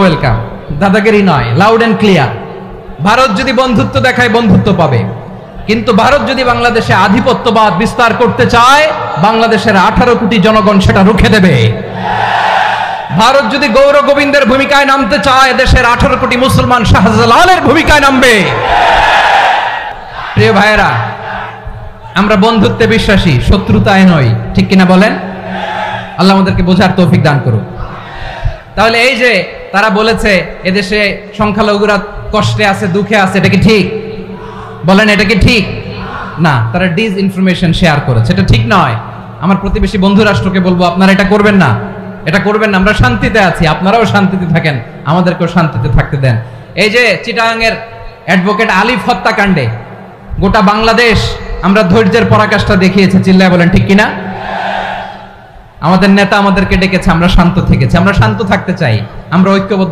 Welcome, দাদাগিরি নয়, loud and clear. Bharat যদি বন্ধুত্ব দেখায় বন্ধুত্ব পাবে, কিন্তু ভারত যদি বাংলাদেশে আধিপত্যবাদ বিস্তার করতে চায়, বাংলাদেশের 18 কোটি জনগণ সেটা রুখে দেবে। ভারত যদি গৌর গোবিন্দের ভূমিকায় নামতে চায়, দেশের 18 কোটি মুসলমান শাহজালালের ভূমিকায় নামবে। প্রিয় ভাইয়েরা, আমরা বন্ধুত্বে বিশ্বাসী, শত্রুতায় নই, ঠিক কিনা বলেন? আল্লাহ আমাদেরকে বোঝার তৌফিক দান করুক। তাহলে এই যে তারা বলেছে এদেশে সংখ্যালঘুরা কষ্টে আছে, দুঃখে আছে, এটা কি ঠিক? বলেন, এটা কি ঠিক? না, তারা ডিস ইনফরমেশন শেয়ার করেছে, এটা ঠিক নয়। আমার প্রতিবেশী বন্ধু রাষ্ট্রকে বলবো, আপনারা এটা করবেন না, এটা করবেন না। আমরা শান্তিতে আছি, আপনারাও শান্তিতে থাকেন, আমাদেরকেও শান্তিতে থাকতে দেন। এই যে চিটাগাংয়ের অ্যাডভোকেট আলিফ হত্যাকাণ্ডে গোটা বাংলাদেশ আমরা ধৈর্যের পরাকাষ্ঠা দেখিয়েছে, চিল্লায় বলেন ঠিক কিনা? আমাদের নেতা আমাদেরকে ডেকেছে, আমরা শান্ত থেকেছি, আমরা শান্ত থাকতে চাই, আমরা ঐক্যবদ্ধ